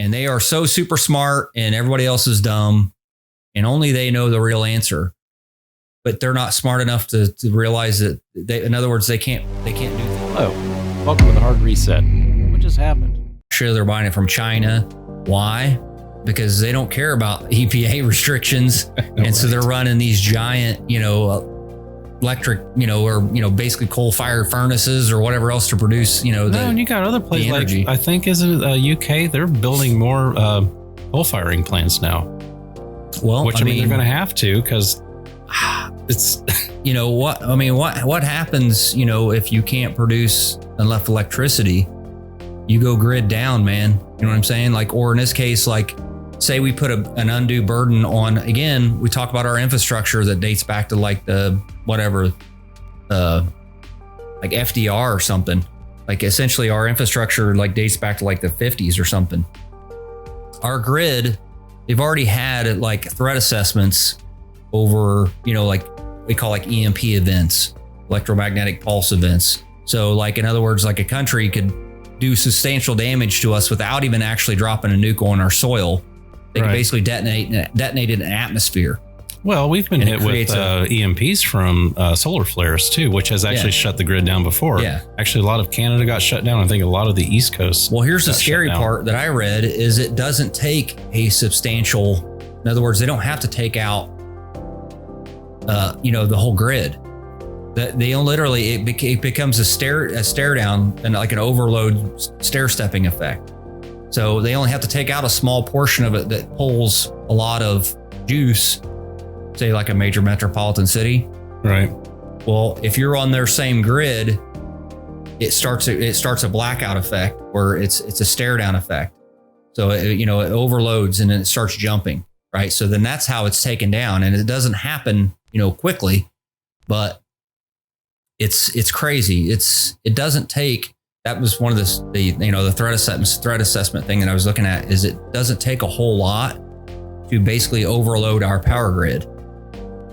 And they are so super smart and everybody else is dumb and only they know the real answer. But they're not smart enough to realize that in other words, they can't do things. Hello, welcome to the Hard Reset. What just happened? Sure, they're buying it from China. Why? Because they don't care about EPA restrictions. And so they're running these giant, electric, or, basically coal fired furnaces or whatever else to produce, and you got other places like, I think, isn't it UK? They're building more coal firing plants now. Well, which I mean they're going to have to because it's, what happens, if you can't produce enough electricity, you go grid down, man. You know what I'm saying? Like, or in this case, like, say we put an undue burden on, again, we talk about our infrastructure that dates back to like the, whatever, like FDR or something. Like essentially our infrastructure like dates back to like the 50s or something. Our grid, they've already had like threat assessments over, like we call like EMP events, electromagnetic pulse events. So like, in other words, like a country could do substantial damage to us without even actually dropping a nuke on our soil. They can basically detonate it in an atmosphere. Well, we've been hit with EMPs from solar flares too, which has actually shut the grid down before. Yeah. Actually, a lot of Canada got shut down. I think a lot of the East Coast. Well, here's the scary part that I read is it doesn't take a substantial, in other words, they don't have to take out, the whole grid. They literally, it becomes a stare down and like an overload stair stepping effect. So they only have to take out a small portion of it that pulls a lot of juice, say like a major metropolitan city. Right. Well, if you're on their same grid, it starts a blackout effect where it's a stare down effect. So it overloads and then it starts jumping. Right. So then that's how it's taken down, and it doesn't happen, quickly, but it's crazy. It doesn't take. That was one of the threat assessment thing that I was looking at is it doesn't take a whole lot to basically overload our power grid.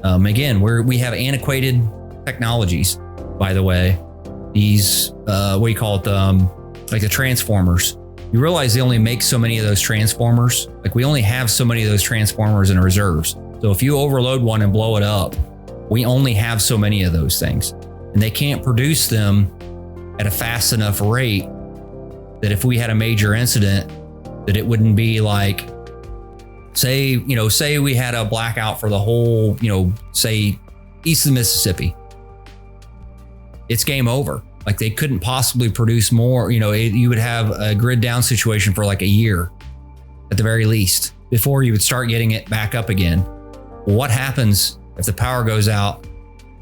Again, we have antiquated technologies, by the way. These, what do you call it? Like the transformers. You realize they only make so many of those transformers. Like we only have so many of those transformers in reserves. So if you overload one and blow it up, we only have so many of those things. And they can't produce them at a fast enough rate that if we had a major incident, that it wouldn't be like, say we had a blackout for the whole, say east of Mississippi. It's game over. Like they couldn't possibly produce more, you would have a grid down situation for like a year at the very least before you would start getting it back up again. Well, what happens if the power goes out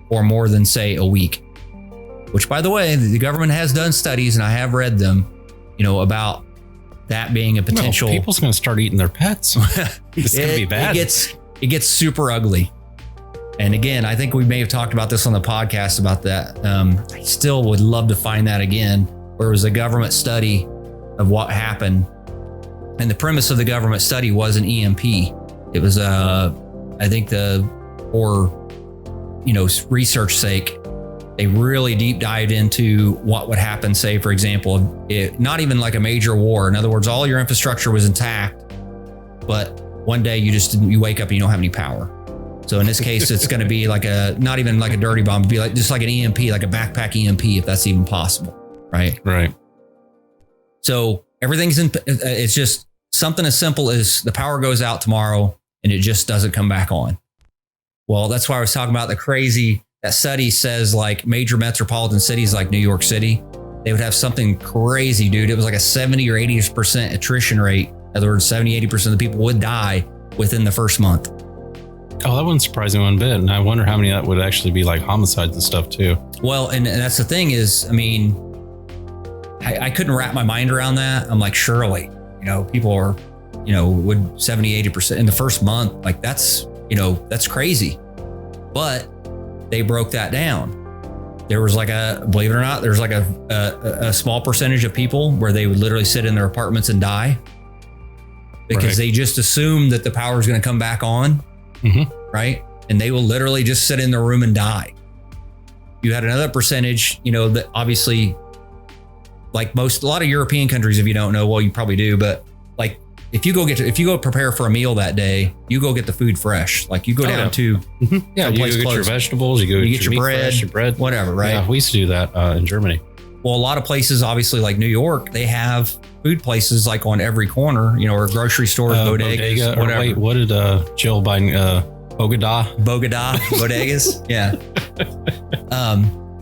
for more than say a week? Which, by the way, the government has done studies, and I have read them, about that being a potential. Well, people's going to start eating their pets. It's going to be bad. It gets super ugly. And again, I think we may have talked about this on the podcast about that. I still would love to find that again, where it was a government study of what happened. And the premise of the government study was an EMP. It was, I think for research sake, they really deep dived into what would happen, say, for example, not even like a major war. In other words, all your infrastructure was intact, but one day you wake up and you don't have any power. So in this case, it's going to be like not even like a dirty bomb, it'd be like just like an EMP, like a backpack EMP, if that's even possible. Right. Right. So it's just something as simple as the power goes out tomorrow and it just doesn't come back on. Well, that's why I was talking about that study says like major metropolitan cities like New York City, they would have something crazy, dude. It was like a 70 or 80% attrition rate. In other words, 70, 80% of the people would die within the first month. Oh, that wouldn't surprise me one bit. And I wonder how many of that would actually be like homicides and stuff too. Well, and that's the thing is, I mean, I couldn't wrap my mind around that. I'm like, surely, people are, would 70, 80% in the first month. Like that's crazy. But they broke that down. There was like believe it or not, there's like a small percentage of people where they would literally sit in their apartments and die because they just assume that the power is going to come back on. Mm-hmm. Right. And they will literally just sit in their room and die. You had another percentage, that obviously like a lot of European countries, if you don't know, well, you probably do, but like if you go prepare for a meal that day, you go get the food fresh. Like you go down to you go get your vegetables, you get your bread, fresh, your bread, whatever, right? Yeah, we used to do that in Germany. Well, a lot of places, obviously, like New York, they have food places like on every corner, or grocery stores, bodegas, whatever. Wait, what did Jill buy? Bogota, bodegas, yeah.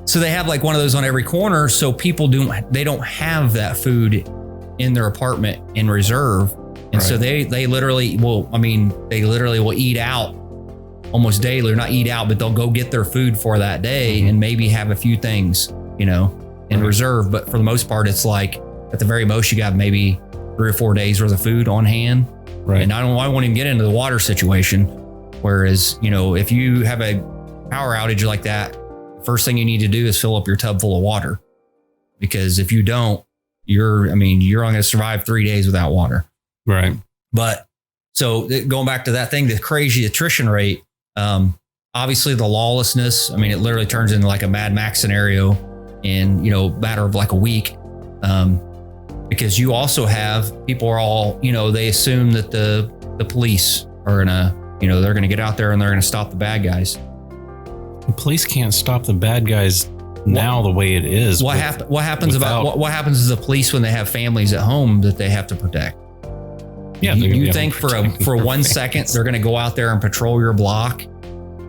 So they have like one of those on every corner. So people don't have that food in their apartment in reserve. And so they literally will eat out almost daily, or not eat out, but they'll go get their food for that day and maybe have a few things, in reserve. But for the most part, it's like at the very most, you got maybe 3 or 4 days worth of food on hand. Right. And I won't even get into the water situation. Whereas, if you have a power outage like that, first thing you need to do is fill up your tub full of water, because if you don't, you're only going to survive 3 days without water. Right. But so going back to that thing, the crazy attrition rate, obviously the lawlessness, it literally turns into like a Mad Max scenario in, matter of like a week. Because you also have people are all, they assume that the police are they're going to get out there and they're going to stop the bad guys. The police can't stop the bad guys now the way it is. What happens to the police when they have families at home that they have to protect? Yeah, you think for 1 second they're going to go out there and patrol your block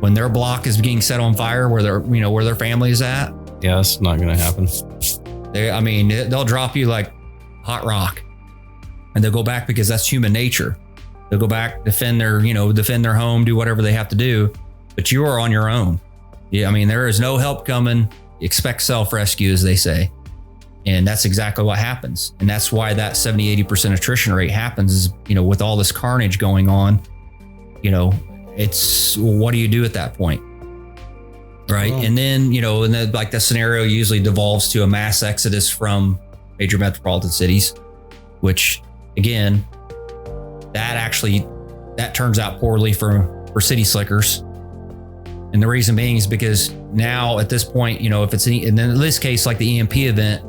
when their block is being set on fire where their family is at? Yeah, that's not going to happen. They'll drop you like hot rock, and they'll go back because that's human nature. They'll go back, defend their home, do whatever they have to do, but you are on your own. Yeah, there is no help coming. Expect self-rescue, as they say. And that's exactly what happens. And that's why that 70-80% attrition rate happens is, with all this carnage going on, it's, what do you do at that point? Right. Oh. And then, like the scenario usually devolves to a mass exodus from major metropolitan cities, which again, that turns out poorly for city slickers. And the reason being is because now at this point, if it's and then in this case, like the EMP event,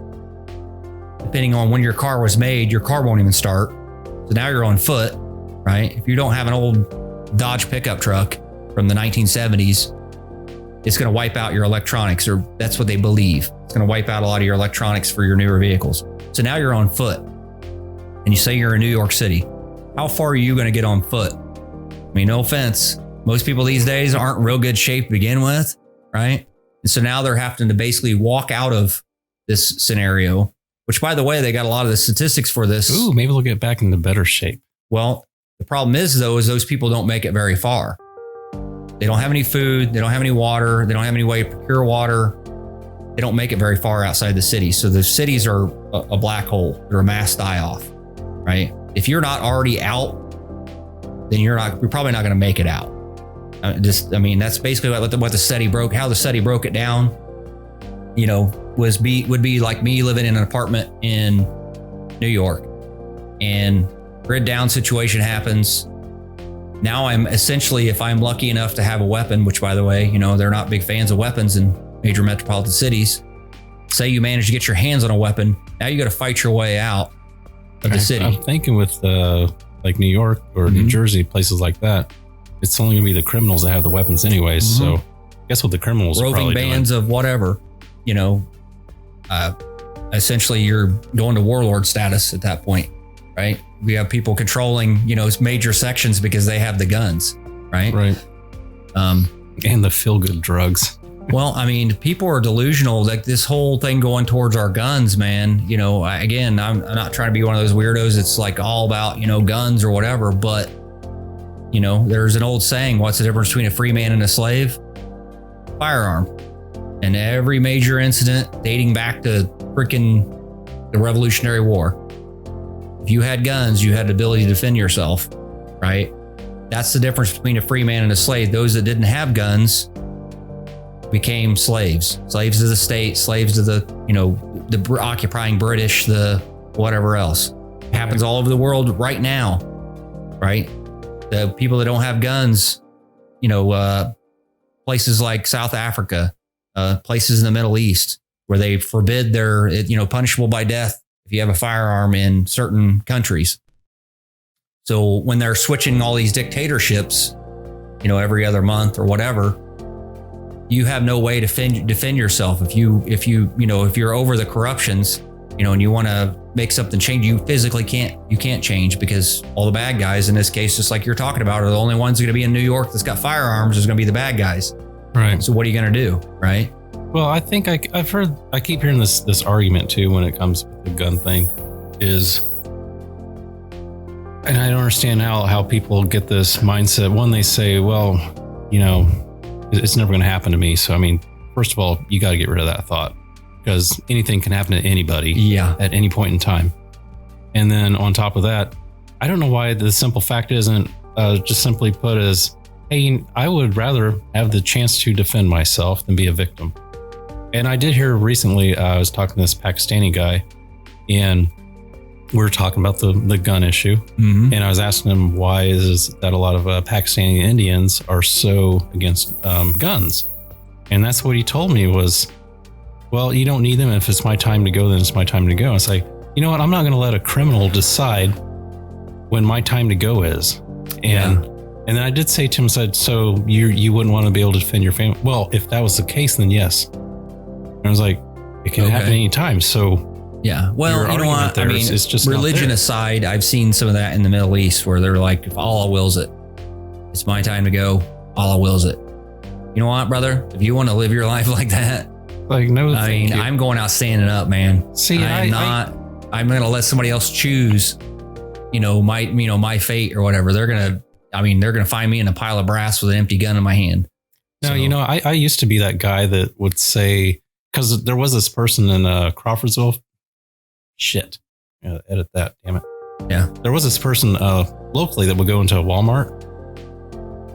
depending on when your car was made, your car won't even start. So now you're on foot, right? If you don't have an old Dodge pickup truck from the 1970s, it's going to wipe out your electronics, or that's what they believe. It's going to wipe out a lot of your electronics for your newer vehicles. So now you're on foot, and you say you're in New York City. How far are you going to get on foot? No offense. Most people these days aren't in real good shape to begin with, right? And so now they're having to basically walk out of this scenario, which, by the way, they got a lot of the statistics for this. Ooh, maybe they'll get back into better shape. Well, the problem is those people don't make it very far. They don't have any food. They don't have any water. They don't have any way to procure water. They don't make it very far outside the city. So the cities are a black hole. They're a mass die-off, right? If you're not already out, then you're probably not going to make it out. That's basically what the study broke. How the study broke it down, would be like me living in an apartment in New York, and grid down situation happens. Now I'm essentially, if I'm lucky enough to have a weapon, which by the way, they're not big fans of weapons in major metropolitan cities. Say you manage to get your hands on a weapon, now you got to fight your way out of the city. I'm thinking with like New York or New Jersey, places like that, it's only gonna be the criminals that have the weapons anyways. So I guess what the criminals are probably bands of whatever, essentially you're going to warlord status at that point, right? We have people controlling, major sections because they have the guns, right? Right. And the feel-good drugs. Well, people are delusional. Like this whole thing going towards our guns, man. I'm not trying to be one of those weirdos. It's like all about, guns or whatever, but there's an old saying, what's the difference between a free man and a slave? Firearm. And every major incident dating back to freaking the Revolutionary War, if you had guns, you had the ability to defend yourself, right? That's the difference between a free man and a slave. Those that didn't have guns became slaves to the state, slaves to the occupying British, the whatever else. It happens all over the world right now, right? The people that don't have guns, places like South Africa, places in the Middle East where they forbid punishable by death if you have a firearm in certain countries. So when they're switching all these dictatorships, every other month or whatever, you have no way to defend yourself. If you're over the corruptions, and you want to make something change, you physically can't change, because all the bad guys in this case, just like you're talking about, are the only ones going to be in New York that's got firearms is going to be the bad guys. Right. So what are you going to do? Right. Well, I think I keep hearing this argument too when it comes to the gun thing is, and I don't understand how people get this mindset. One, they say, well, it's never going to happen to me. So, I mean, first of all, you got to get rid of that thought, because anything can happen to anybody at any point in time. And then on top of that, I don't know why the simple fact isn't just simply put as, hey, I would rather have the chance to defend myself than be a victim. And I did hear recently, I was talking to this Pakistani guy, and we were talking about the gun issue. Mm-hmm. And I was asking him, why is that a lot of Pakistani Indians are so against guns? And that's what he told me was, well, you don't need them. If it's my time to go, then it's my time to go. It's like, you know what? I'm not going to let a criminal decide when my time to go is. And then I did say to him, so you wouldn't want to be able to defend your family? Well, if that was the case, then yes. And I was like, it can happen anytime. So yeah, well, you know what? I mean, it's just religion aside, I've seen some of that in the Middle East where they're like, if Allah wills it, it's my time to go. Allah wills it. You know what, brother? If you want to live your life like that, no, I mean, I'm going out standing up, man. See, I'm going to let somebody else choose, my fate or whatever. They're going to find me in a pile of brass with an empty gun in my hand. No, so, I used to be that guy that would say, because there was this person in Crawfordsville. Shit. Edit that, damn it. Yeah. There was this person locally that would go into a Walmart,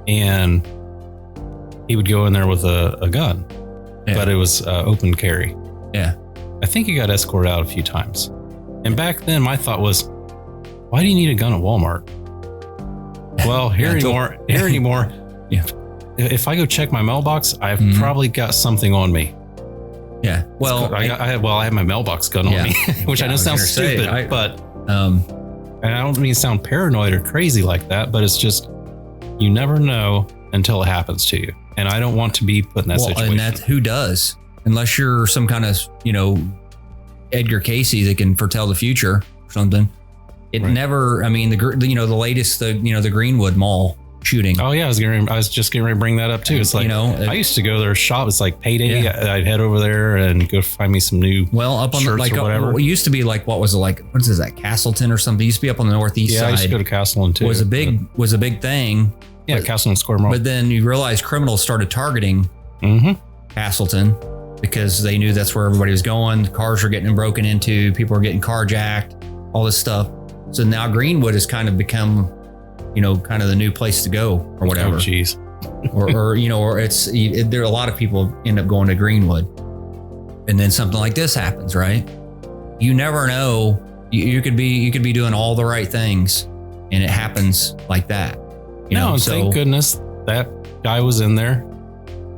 and he would go in there with a gun, but it was open carry. Yeah. I think he got escorted out a few times. And back then my thought was, why do you need a gun at Walmart? Well, here anymore. Yeah. If I go check my mailbox, I've probably got something on me. Yeah. Well, I have my mailbox gun on me, which I know sounds stupid, but and I don't mean to sound paranoid or crazy like that, but it's just, you never know until it happens to you. And I don't want to be put in that situation. And that's who does, unless you're some kind of, Edgar Casey that can foretell the future or something. It never, I mean, the latest, the Greenwood Mall shooting. Oh yeah, I was just getting ready to bring that up too. It's like, I used to go there shop. It's like payday. Yeah. I'd head over there and go find me some new up on shirts or whatever. It used to be like, what was it like? What is that? Castleton or something? It used to be up on the northeast side. Yeah, I used to go to Castleton too. Was a big thing. Yeah, Castleton Square Mall. But then you realize criminals started targeting Castleton because they knew that's where everybody was going. Cars were getting broken into. People were getting carjacked. All this stuff. So now Greenwood has kind of become, kind of the new place to go or whatever. Oh, geez. or there are a lot of people end up going to Greenwood, and then something like this happens, right? You never know. You could be doing all the right things, and it happens like that. Thank goodness that guy was in there.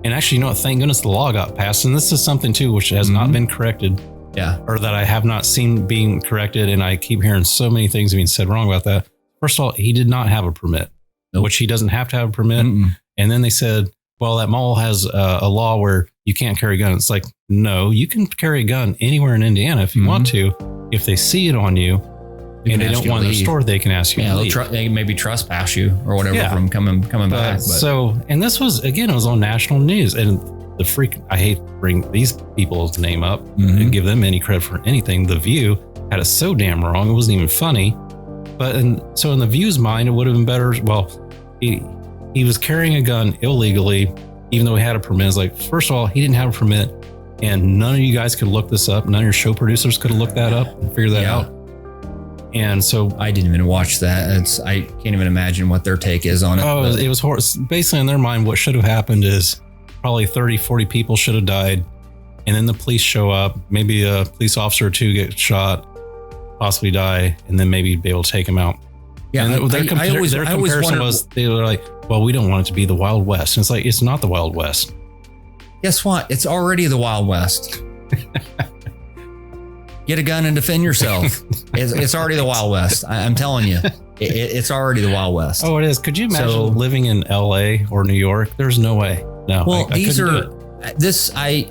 And actually, thank goodness the law got passed. And this is something too, which has not been corrected. Yeah. Or that I have not seen being corrected. And I keep hearing so many things being said wrong about that. First of all, he did not have a permit, which he doesn't have to have a permit. And then they said, well, that mall has a law where you can't carry a gun. It's like, no, you can carry a gun anywhere in Indiana if you want to. If they see it on you and they don't want in the store, they can ask you to leave. They maybe trespass you or whatever from coming back. But. So, and this was, again, it was on national news. And I hate to bring these people's name up and give them any credit for anything. The View had it so damn wrong. It wasn't even funny. But so in the View's mind, it would have been better. Well, he was carrying a gun illegally, even though he had a permit. It's like, first of all, he didn't have a permit, and none of you guys could look this up. None of your show producers could have looked that up and figured that out. And so I didn't even watch that. I can't even imagine what their take is on it. Oh, it was horrible. Basically, in their mind, what should have happened is probably 30, 40 people should have died. And then the police show up. Maybe a police officer or two get shot, possibly die, and then maybe be able to take them out. Yeah, and their comparison was, they were like, well, we don't want it to be the Wild West. And it's like, it's not the Wild West. Guess what? It's already the Wild West. Get a gun and defend yourself. It's already the Wild West. I'm telling you. It's already the Wild West. Oh, it is. Could you imagine living in LA or New York? There's no way. No. Well, these are this. I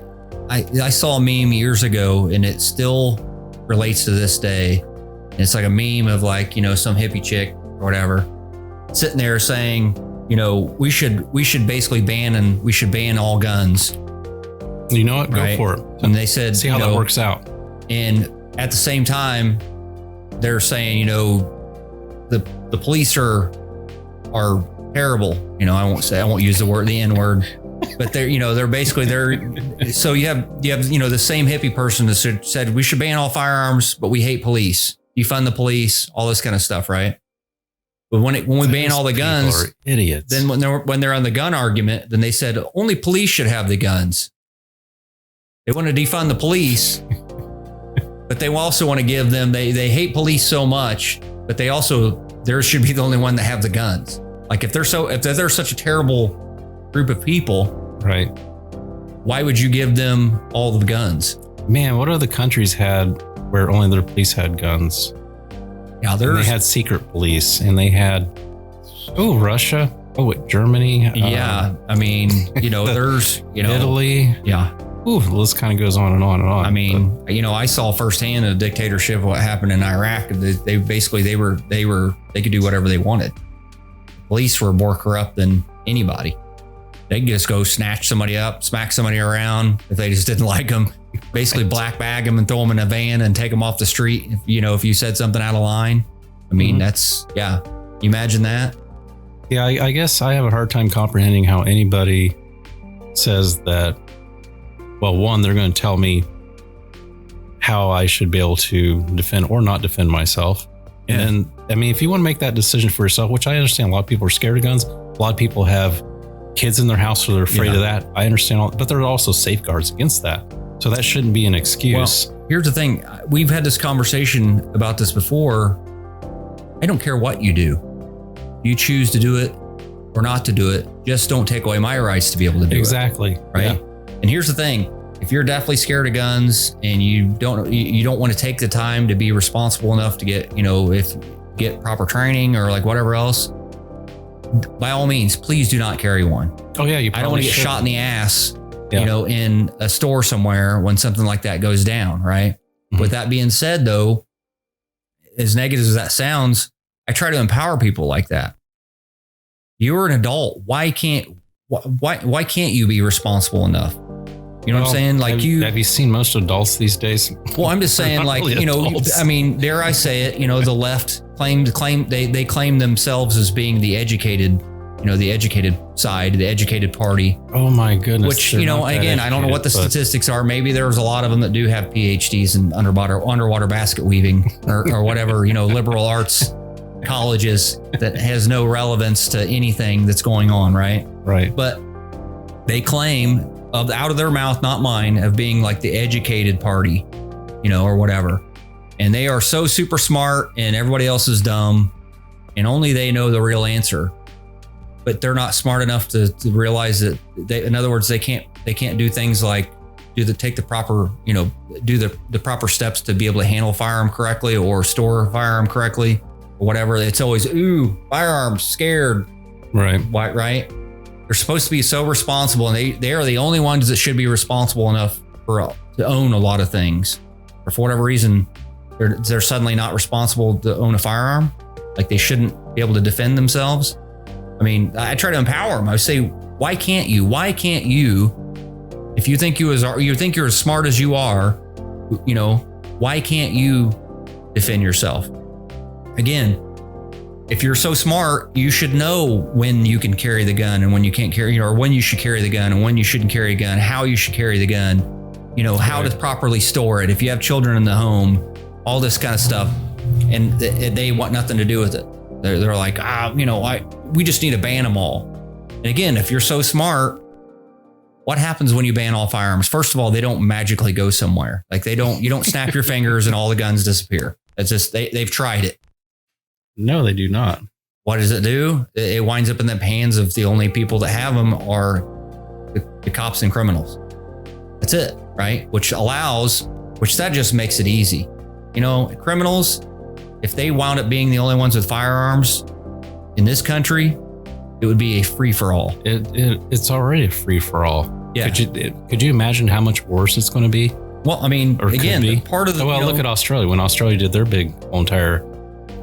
saw a meme years ago, and it still relates to this day. And it's like a meme of like, some hippie chick or whatever sitting there saying, we should basically ban all guns. You know what? Go right? for it. And they said, see how that works out. And at the same time, they're saying, the police are terrible. I won't use the N word, but they're basically so you have the same hippie person that said we should ban all firearms, but we hate police, defund the police, all this kind of stuff, right? But when we ban all the guns, idiots. Then when they're on the gun argument, then they said only police should have the guns. They want to defund the police, but they also want to give them, they hate police so much, but there should be the only one that have the guns. Like if they're such a terrible group of people, right? Why would you give them all the guns? Man, what other countries had where only their police had guns? Yeah, they had secret police, and they had Russia. Germany. Yeah, I mean, there's Italy. Yeah. Ooh, the list kind of goes on and on and on. I mean, I saw firsthand a dictatorship of what happened in Iraq. They could do whatever they wanted. Police were more corrupt than anybody. They could just go snatch somebody up, smack somebody around if they just didn't like them. Basically black bag them and throw them in a van and take them off the street. If you said something out of line. I mean, that's, yeah. You imagine that? Yeah, I guess I have a hard time comprehending how anybody says that. Well, one, they're going to tell me how I should be able to defend or not defend myself. Yeah. And I mean, if you want to make that decision for yourself, which I understand, a lot of people are scared of guns. A lot of people have kids in their house, so they're afraid of that. I understand, but there are also safeguards against that. So that shouldn't be an excuse. Well, here's the thing. We've had this conversation about this before. I don't care what you do. You choose to do it or not to do it. Just don't take away my rights to be able to do it. Exactly. Right. Yeah. And here's the thing. If you're definitely scared of guns and you don't want to take the time to be responsible enough to get proper training or like whatever else, by all means, please do not carry one. Oh yeah. I don't want to get shot in the ass, yeah. In a store somewhere when something like that goes down. Right. Mm-hmm. With that being said, though, as negative as that sounds, I try to empower people like that. You're an adult. Why can't you be responsible enough? You know what I'm saying? Like have you seen most adults these days? Well, I'm just saying, like, really adults. I mean, dare I say it, the left they claim themselves as being the educated side, the educated party. Oh my goodness. Which, again, I don't know what the statistics are. Maybe there's a lot of them that do have PhDs in underwater basket weaving or whatever, liberal arts colleges that has no relevance to anything that's going on. Right. Right. But they claim out of their mouth, not mine, of being like the educated party, or whatever. And they are so super smart and everybody else is dumb and only they know the real answer. But they're not smart enough to realize that in other words, they can't do things like take the proper, do the proper steps to be able to handle a firearm correctly or store a firearm correctly or whatever. It's always, firearms, scared. Right. Right. They're supposed to be so responsible, and they are the only ones that should be responsible enough to own a lot of things. Or for whatever reason, they're suddenly not responsible to own a firearm. Like they shouldn't be able to defend themselves. I mean, I try to empower them. I say, why can't you? Why can't you? If you think you're as smart as you are, why can't you defend yourself? Again, if you're so smart, you should know when you can carry the gun and when you can't carry, or when you should carry the gun and when you shouldn't carry a gun, how you should carry the gun, how to properly store it. If you have children in the home, all this kind of stuff, and they want nothing to do with it. They're like, we just need to ban them all. And again, if you're so smart, what happens when you ban all firearms? First of all, they don't magically go somewhere. Like you don't snap your fingers and all the guns disappear. It's just, they've tried it. No, they do not. What does it do? It winds up in the hands of the only people that have them are the cops and criminals. That's it, right? Which that just makes it easy. Criminals, if they wound up being the only ones with firearms in this country, it would be a free-for-all. It's already a free-for-all. Yeah. Could you imagine how much worse it's going to be? Well, I mean, Or again, could be. part of the... Well, look at Australia. When Australia did their big whole entire,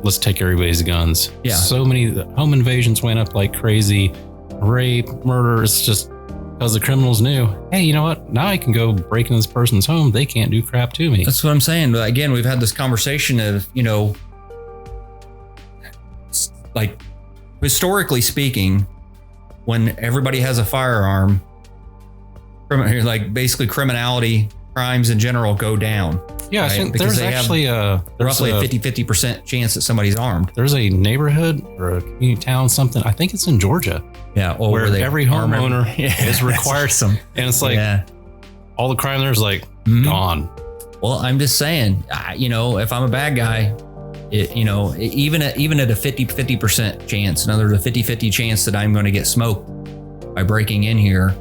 let's take everybody's guns. Yeah. So many home invasions went up like crazy. Rape, murder. It's just because the criminals knew, hey, you know what? Now I can go break into this person's home. They can't do crap to me. That's what I'm saying. But again, we've had this conversation of, like, historically speaking, when everybody has a firearm, like basically criminality, crimes in general go down. Yeah, right? I think Because there's actually roughly a 50% chance that somebody's armed. There's a neighborhood or a community town, something. I think it's in Georgia. Yeah, where every homeowner is required. Awesome. And it's like all the crime there's like gone. Well, I'm just saying, if I'm a bad guy, even at a 50% chance, in other words, a 50-50 chance that I'm going to get smoked by breaking in here,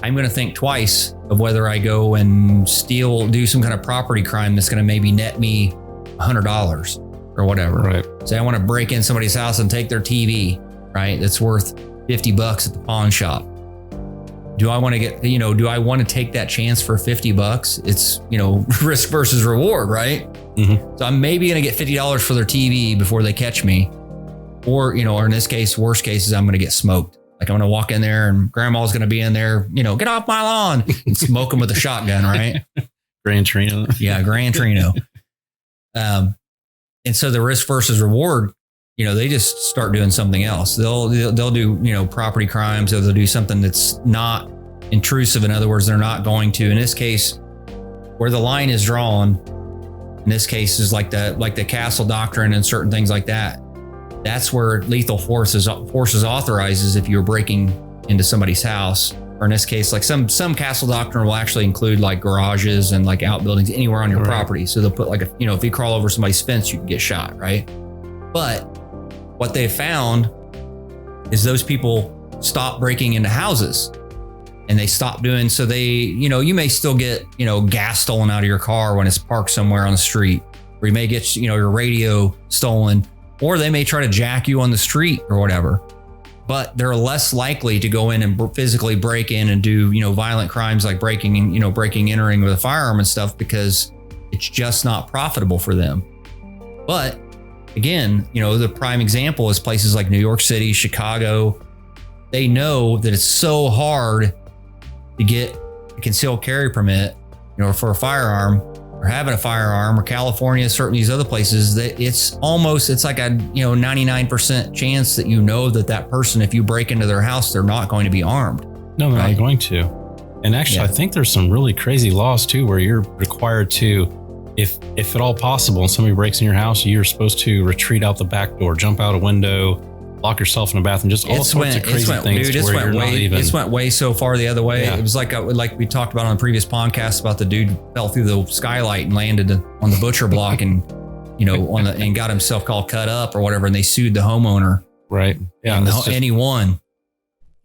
I'm going to think twice of whether I go and do some kind of property crime that's going to maybe net me $100 or whatever. Right. Say I want to break in somebody's house and take their TV, right? That's worth $50 at the pawn shop. Do I want to take that chance for $50? It's, risk versus reward, right? Mm-hmm. So I'm maybe going to get $50 for their TV before they catch me. Or in this case, worst case is I'm going to get smoked. Like I'm going to walk in there and grandma's going to be in there, get off my lawn and smoke them with a shotgun, right? Gran Torino. Yeah, Gran Torino. And so the risk versus reward, they just start doing something else. They'll do, property crimes. They'll do something that's not intrusive. In other words, they're not going to, in this case, where the line is drawn, in this case is like the castle doctrine and certain things like that. That's where lethal forces authorizes if you're breaking into somebody's house, or in this case, like some castle doctrine will actually include like garages and like outbuildings anywhere on your property. So they'll put like if you crawl over somebody's fence, you can get shot, right? But what they found is those people stop breaking into houses and they stop doing, so they, you may still get, gas stolen out of your car when it's parked somewhere on the street, or you may get, your radio stolen, or they may try to jack you on the street or whatever, but they're less likely to go in and physically break in and do, violent crimes like entering with a firearm and stuff, because it's just not profitable for them. But again, the prime example is places like New York City, Chicago. They know that it's so hard to get a concealed carry permit, for a firearm, or having a firearm, or California, certainly these other places, that it's like a 99% chance that that person, if you break into their house, they're not going to be armed. No, they're not going to. And actually, I think there's some really crazy laws too, where you're required to, if at all possible, and somebody breaks in your house, you're supposed to retreat out the back door, jump out a window, lock yourself in a bathroom, just all sorts of crazy things. Dude, it went way so far the other way. Yeah. It was like we talked about on the previous podcast about the dude fell through the skylight and landed on the butcher block and and got himself all cut up or whatever, and they sued the homeowner. Right. Yeah. And he won.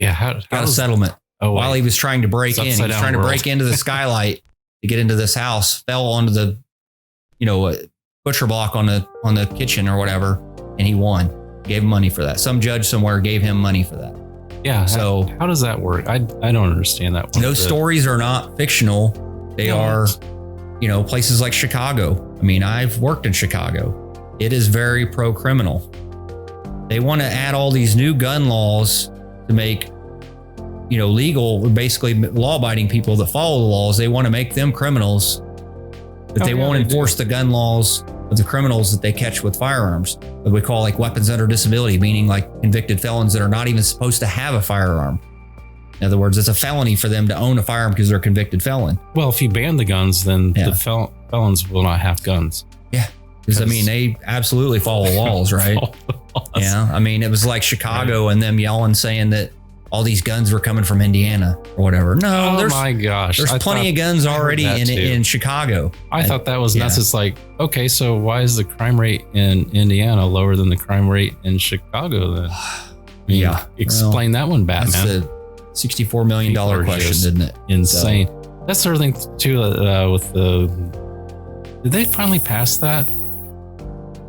Yeah. How got a settlement while he was trying to break in. He was trying to break into the skylight to get into this house, fell onto the butcher block on the kitchen or whatever, and he won. Gave him money for that. Some judge somewhere gave him money for that. Yeah. So how does that work? I don't understand that one. Those stories are not fictional. They are, places like Chicago. I mean, I've worked in Chicago. It is very pro-criminal. They want to add all these new gun laws to make, legal, basically law-abiding people that follow the laws. They want to make them criminals, but they won't enforce the gun laws of the criminals that they catch with firearms, what we call like weapons under disability, meaning like convicted felons that are not even supposed to have a firearm. In other words, it's a felony for them to own a firearm because they're a convicted felon. Well, if you ban the guns, then the felons will not have guns. Yeah. Because they absolutely follow laws, right? Yeah. I mean, it was like Chicago and them yelling, saying that all these guns were coming from Indiana or whatever. No, my gosh. There's plenty of guns already in Chicago. I thought that was nuts. It's like, okay, so why is the crime rate in Indiana lower than the crime rate in Chicago then? Explain that one, Batman. That's the $64 million question, isn't it? Insane. So, that's the other thing too with did they finally pass that?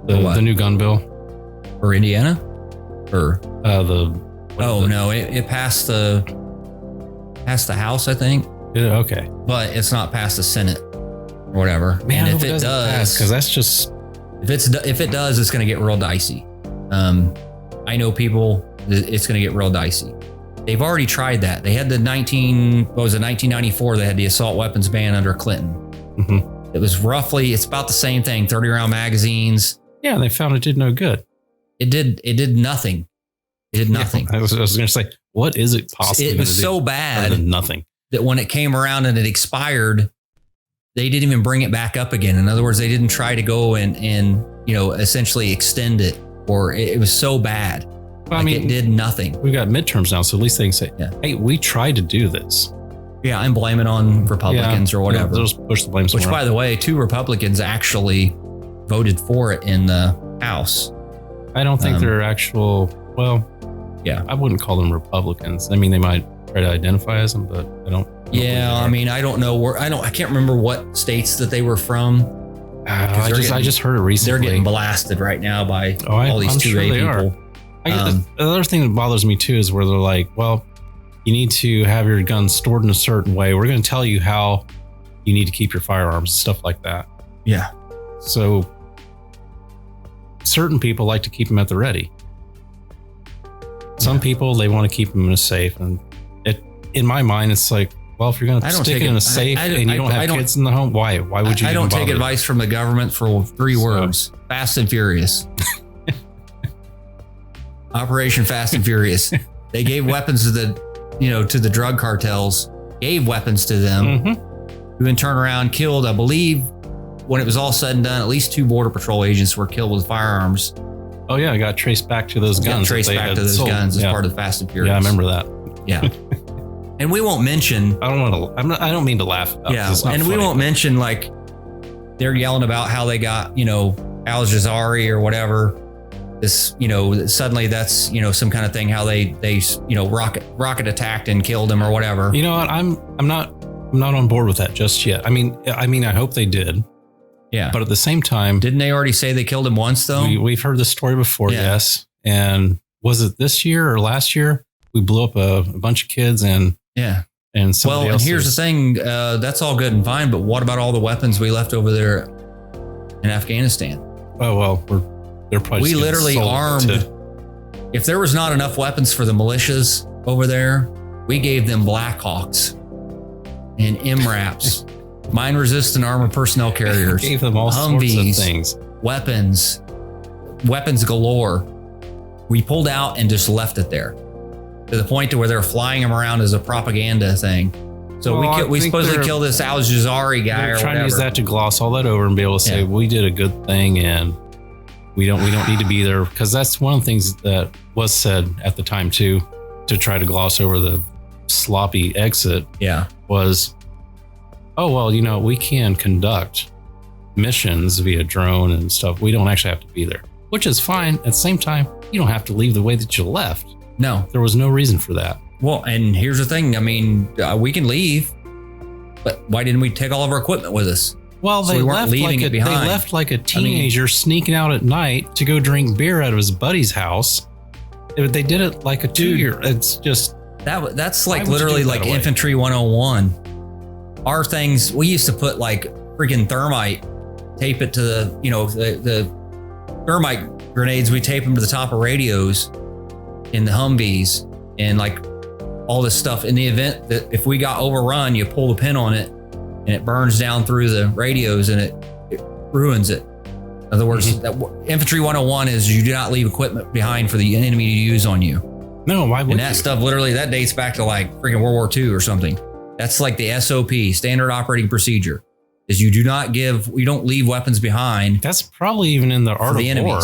The new gun bill for Indiana, or it passed the House, I think. Yeah, okay, but it's not passed the Senate or whatever. Man, and if it does, because that's just if it does, it's going to get real dicey. I know people. It's going to get real dicey. They've already tried that. They had 1994. They had the assault weapons ban under Clinton. Mm-hmm. It was it's about the same thing. 30-round magazines. Yeah, and they found it did no good. It did nothing. It did nothing. Yeah, I was going to say, what is it possible? It was so bad. Nothing. That when it came around and it expired, they didn't even bring it back up again. In other words, they didn't try to go and essentially extend it, or it was so bad. Well, it did nothing. We've got midterms now, so at least they can say, hey, we tried to do this. Yeah, and blame it on Republicans or whatever. They'll just push the blame somewhere. Which, by the way, 2 Republicans actually voted for it in the House. I don't think they're actual, I wouldn't call them Republicans. I mean, they might try to identify as them, but I don't. I don't know where. I can't remember what states that they were from. I just heard it recently. They're getting blasted right now by all these 2A people. The other thing that bothers me too is where they're like, well, you need to have your guns stored in a certain way. We're going to tell you how you need to keep your firearms, stuff like that. Yeah. So certain people like to keep them at the ready. Some people, they want to keep them in a safe. And in my mind, it's like, well, if you're going to stick it in a safe and you don't have kids in the home, why would you? I don't take advice from the government for 3 words: Fast and Furious. Operation Fast and Furious. They gave weapons to the drug cartels, gave weapons to them, who then turned around, killed, I believe, when it was all said and done, at least 2 Border Patrol agents were killed with firearms. Oh yeah, I got traced back to those guns. As part of Fast and Furious. Yeah, I remember that. Yeah. And we won't mention. I don't mean to laugh about this. And we won't mention, like, they're yelling about how they got, Al-Jazari or whatever. This, suddenly that's, some kind of thing, how they rocket attacked and killed him or whatever. You know what? I'm not on board with that just yet. I mean, I hope they did. Yeah. But at the same time, didn't they already say they killed him once though? We've heard this story before. Yeah. Yes. And was it this year or last year? We blew up a bunch of kids and somebody else. And here's the thing, that's all good and fine, but what about all the weapons we left over there in Afghanistan? Oh, well, they're probably. We literally armed. If there was not enough weapons for the militias over there, we gave them Blackhawks and MRAPs, mine-resistant armored personnel carriers, gave them all Humvees, sorts of things, weapons galore. We pulled out and just left it there, to the point to where they're flying them around as a propaganda thing. So we supposedly killed this Al-Jazari guy or whatever. Trying to use that to gloss all that over and be able to say we did a good thing and we don't need to be there, because that's one of the things that was said at the time too, to try to gloss over the sloppy exit. Yeah, was, oh well, we can conduct missions via drone and stuff. We don't actually have to be there, which is fine. At the same time, you don't have to leave the way that you left. No, there was no reason for that. Well, and here's the thing. I mean, we can leave, but why didn't we take all of our equipment with us? Well, they left like a teenager sneaking out at night to go drink beer out of his buddy's house. They did it like a 2-year. It's just that's like literally like Infantry 101. Our things, we used to put like freaking thermite, tape it to the thermite grenades. We tape them to the top of radios in the Humvees and like all this stuff. In the event that if we got overrun, you pull the pin on it and it burns down through the radios and it ruins it. In other words, Infantry 101 is you do not leave equipment behind for the enemy to use on you. No, why would And that stuff literally, that dates back to like freaking World War II or something. That's like the SOP, standard operating procedure, is you don't leave weapons behind. That's probably even in the art of war.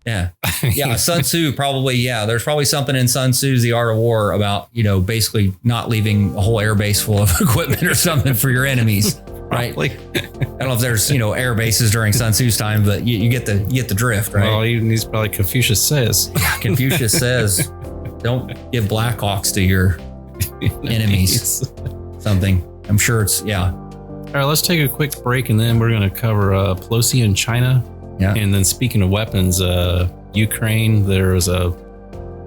Yeah. Yeah. Sun Tzu probably. Yeah. There's probably something in Sun Tzu's The Art of War about, basically not leaving a whole air base full of equipment or something for your enemies. Right. I don't know if there's, air bases during Sun Tzu's time, but you get the drift, right? Well, he's probably Confucius says. Confucius says, don't give Blackhawks to your enemies. Something. I'm sure it's, yeah. All right, let's take a quick break and then we're going to cover Pelosi in China Yeah. And then speaking of weapons, Ukraine, there was a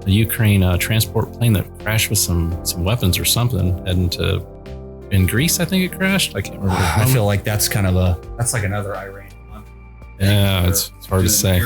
Ukraine transport plane that crashed with some weapons or something heading to in Greece. I think it crashed. I can't remember. I feel like that's like another Iran. Yeah, it's hard to say.